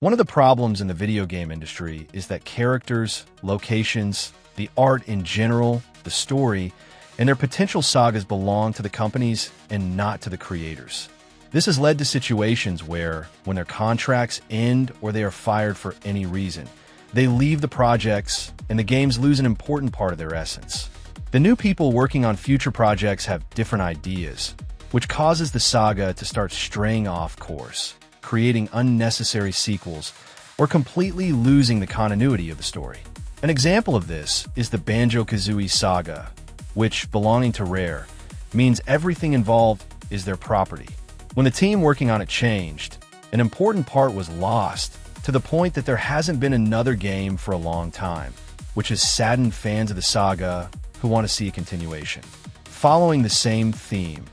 One of the problems in the video game industry is that characters, locations, the art in general, the story, and their potential sagas belong to the companies and not to the creators. This has led to situations where, when their contracts end or they are fired for any reason, they leave the projects and the games lose an important part of their essence. The new people working on future projects have different ideas, which causes the saga to start straying off course, creating unnecessary sequels, or completely losing the continuity of the story. An example of this is the Banjo-Kazooie saga, which, belonging to Rare, means everything involved is their property. When the team working on it changed, an important part was lost, to the point that there hasn't been another game for a long time, which has saddened fans of the saga who want to see a continuation. Following the same theme,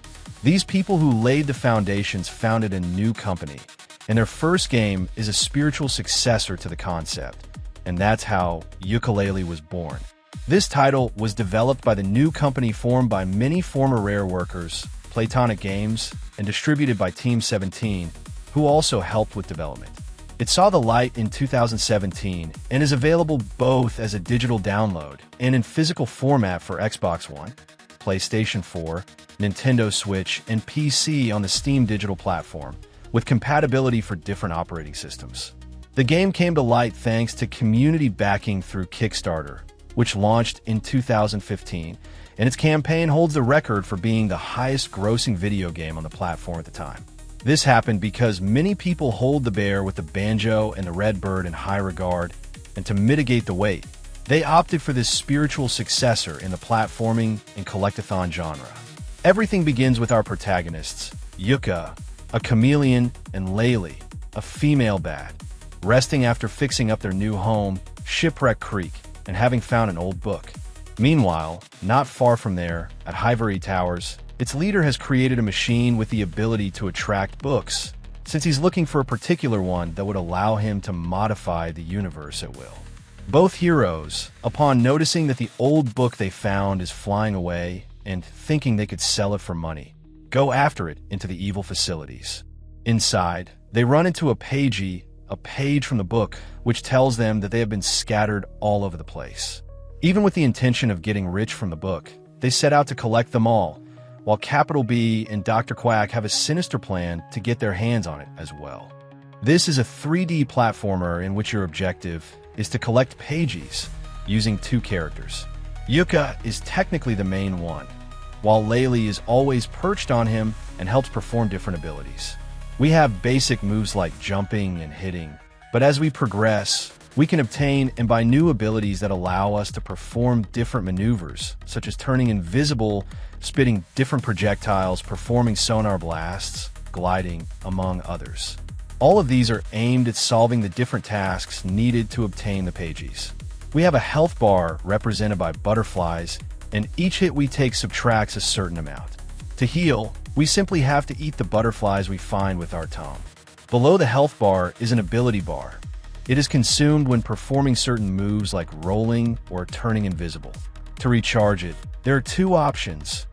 these people who laid the foundations founded a new company, and their first game is a spiritual successor to the concept, and that's how Yooka-Laylee was born. This title was developed by the new company formed by many former Rare workers, Platonic Games, and distributed by Team 17, who also helped with development. It saw the light in 2017 and is available both as a digital download and in physical format for Xbox One, PlayStation 4, Nintendo Switch, and PC on the Steam digital platform, with compatibility for different operating systems. The game came to light thanks to community backing through Kickstarter, which launched in 2015, and its campaign holds the record for being the highest-grossing video game on the platform at the time. This happened because many people hold the bear with the banjo and the red bird in high regard, and to mitigate the weight, they opted for this spiritual successor in the platforming and collectathon genre. Everything begins with our protagonists, Yooka, a chameleon, and Laylee, a female bat, resting after fixing up their new home, Shipwreck Creek, and having found an old book. Meanwhile, not far from there, at Hivory Towers, its leader has created a machine with the ability to attract books, since he's looking for a particular one that would allow him to modify the universe at will. Both heroes, upon noticing that the old book they found is flying away and thinking they could sell it for money, go after it into the evil facilities. Inside, they run into a page from the book, which tells them that they have been scattered all over the place. Even with the intention of getting rich from the book, they set out to collect them all, while Capital B and Dr. Quack have a sinister plan to get their hands on it as well. This is a 3D platformer in which your objective is to collect pages using two characters. Yooka is technically the main one, while Laylee is always perched on him and helps perform different abilities. We have basic moves like jumping and hitting, but as we progress, we can obtain and buy new abilities that allow us to perform different maneuvers, such as turning invisible, spitting different projectiles, performing sonar blasts, gliding, among others. All of these are aimed at solving the different tasks needed to obtain the pages. We have a health bar represented by butterflies, and each hit we take subtracts a certain amount. To heal, we simply have to eat the butterflies we find with our tongue. Below the health bar is an ability bar. It is consumed when performing certain moves like rolling or turning invisible. To recharge it, there are two options.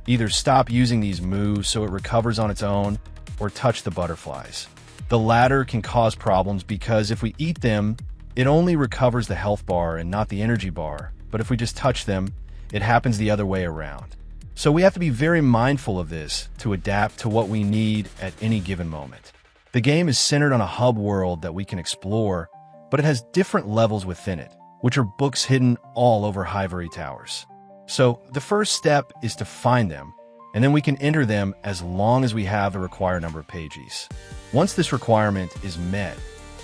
Either stop using these moves so it recovers on its own, or touch the butterflies. The latter can cause problems because if we eat them, it only recovers the health bar and not the energy bar, but if we just touch them, it happens the other way around. So we have to be very mindful of this to adapt to what we need at any given moment. The game is centered on a hub world that we can explore, but it has different levels within it, which are books hidden all over Hivory Towers. So the first step is to find them, and then we can enter them as long as we have the required number of pages. Once this requirement is met,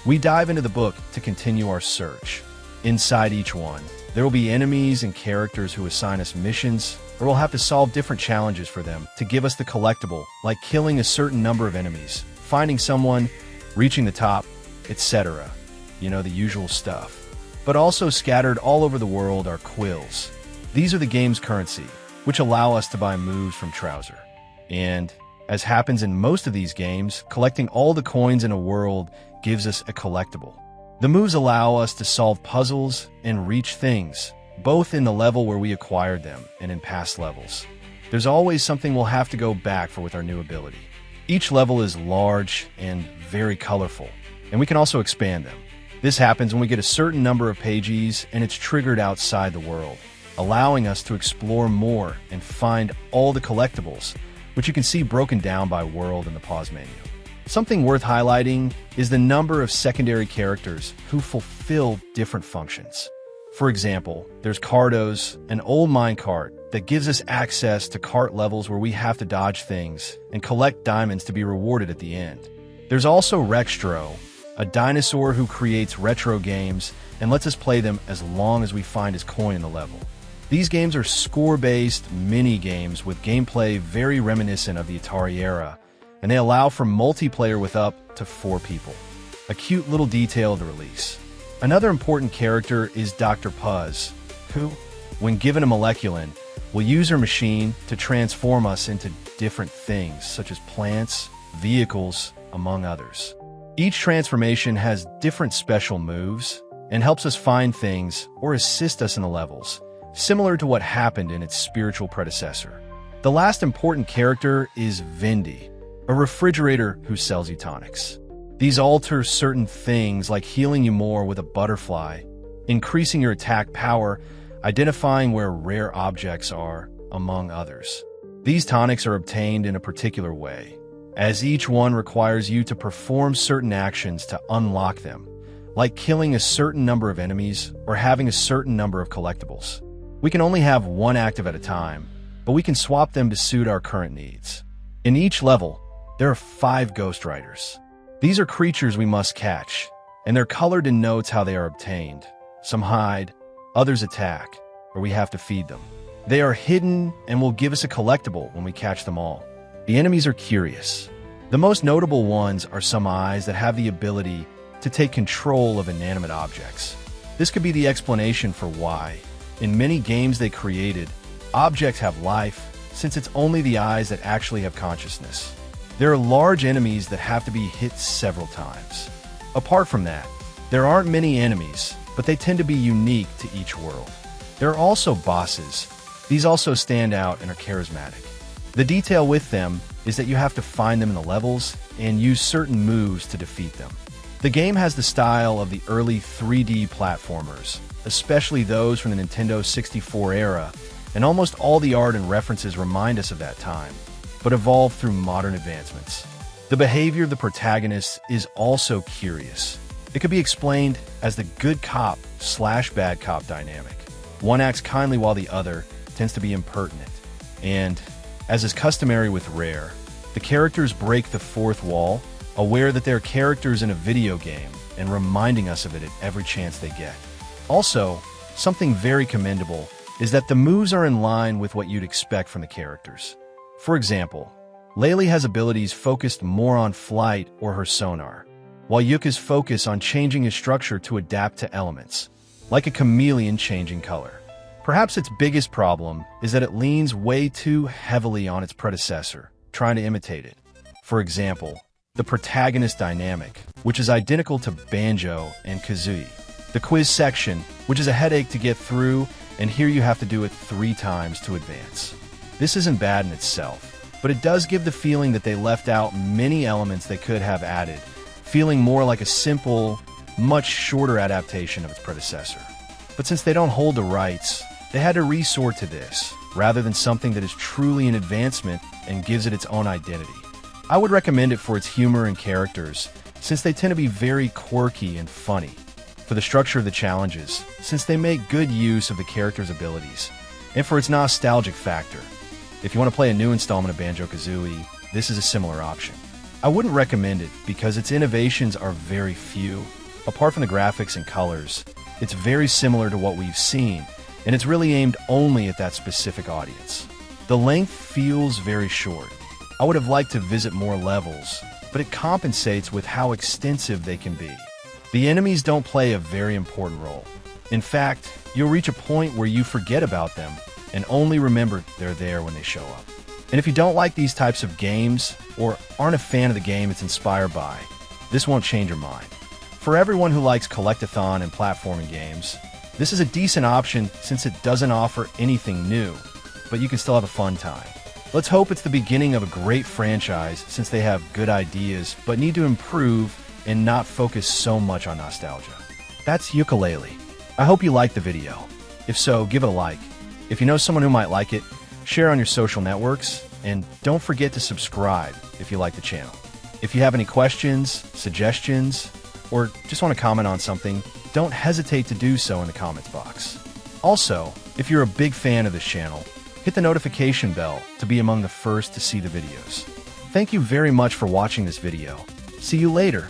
we dive into the book to continue our search. Inside each one, there will be enemies and characters who assign us missions, or we'll have to solve different challenges for them to give us the collectible, like killing a certain number of enemies, finding someone, reaching the top, etc. You know, the usual stuff. But also scattered all over the world are quills. These are the game's currency, which allow us to buy moves from Trouser. And, as happens in most of these games, collecting all the coins in a world gives us a collectible. The moves allow us to solve puzzles and reach things, both in the level where we acquired them and in past levels. There's always something we'll have to go back for with our new ability. Each level is large and very colorful, and we can also expand them. This happens when we get a certain number of pages and it's triggered outside the world, allowing us to explore more and find all the collectibles, which you can see broken down by world in the pause menu. Something worth highlighting is the number of secondary characters who fulfill different functions. For example, there's Cardos, an old minecart that gives us access to cart levels where we have to dodge things and collect diamonds to be rewarded at the end. There's also Rextro, a dinosaur who creates retro games and lets us play them as long as we find his coin in the level. These games are score-based mini-games with gameplay very reminiscent of the Atari era, and they allow for multiplayer with up to 4 people. A cute little detail of the release. Another important character is Dr. Puzz, who, when given a moleculin, will use her machine to transform us into different things, such as plants, vehicles, among others. Each transformation has different special moves and helps us find things or assist us in the levels, similar to what happened in its spiritual predecessor. The last important character is Vindy, a refrigerator who sells you tonics. These alter certain things like healing you more with a butterfly, increasing your attack power, identifying where rare objects are, among others. These tonics are obtained in a particular way, as each one requires you to perform certain actions to unlock them, like killing a certain number of enemies or having a certain number of collectibles. We can only have one active at a time, but we can swap them to suit our current needs. In each level, there are 5 Ghost Riders. These are creatures we must catch, and they're colored in notes how they are obtained. Some hide, others attack, or we have to feed them. They are hidden and will give us a collectible when we catch them all. The enemies are curious. The most notable ones are some eyes that have the ability to take control of inanimate objects. This could be the explanation for why, in many games they created, objects have life, since it's only the eyes that actually have consciousness. There are large enemies that have to be hit several times. Apart from that, there aren't many enemies, but they tend to be unique to each world. There are also bosses. These also stand out and are charismatic. The detail with them is that you have to find them in the levels and use certain moves to defeat them. The game has the style of the early 3D platformers, especially those from the Nintendo 64 era, and almost all the art and references remind us of that time, but evolved through modern advancements. The behavior of the protagonist is also curious. It could be explained as the good cop / bad cop dynamic. One acts kindly while the other tends to be impertinent. And, as is customary with Rare, the characters break the 4th wall, aware that they're characters in a video game and reminding us of it at every chance they get. Also, something very commendable is that the moves are in line with what you'd expect from the characters. For example, Laylee has abilities focused more on flight or her sonar, while Yooka's focus on changing his structure to adapt to elements, like a chameleon changing color. Perhaps its biggest problem is that it leans way too heavily on its predecessor, trying to imitate it. For example, the protagonist dynamic, which is identical to Banjo and Kazooie. The quiz section, which is a headache to get through, and here you have to do it 3 times to advance. This isn't bad in itself, but it does give the feeling that they left out many elements they could have added, feeling more like a simple, much shorter adaptation of its predecessor. But since they don't hold the rights, they had to resort to this, rather than something that is truly an advancement and gives it its own identity. I would recommend it for its humor and characters, since they tend to be very quirky and funny. For the structure of the challenges, since they make good use of the character's abilities, and for its nostalgic factor. If you want to play a new installment of Banjo-Kazooie, this is a similar option. I wouldn't recommend it because its innovations are very few. Apart from the graphics and colors, it's very similar to what we've seen, and it's really aimed only at that specific audience. The length feels very short. I would have liked to visit more levels, but it compensates with how extensive they can be. The enemies don't play a very important role. In fact, you'll reach a point where you forget about them and only remember they're there when they show up. And if you don't like these types of games, or aren't a fan of the game it's inspired by, this won't change your mind. For everyone who likes collectathon and platforming games, this is a decent option since it doesn't offer anything new, but you can still have a fun time. Let's hope it's the beginning of a great franchise since they have good ideas but need to improve and not focus so much on nostalgia. That's Yooka-Laylee. I hope you liked the video. If so, give it a like. If you know someone who might like it, share on your social networks, and don't forget to subscribe if you like the channel. If you have any questions, suggestions, or just want to comment on something, don't hesitate to do so in the comments box. Also, if you're a big fan of this channel, hit the notification bell to be among the first to see the videos. Thank you very much for watching this video. See you later.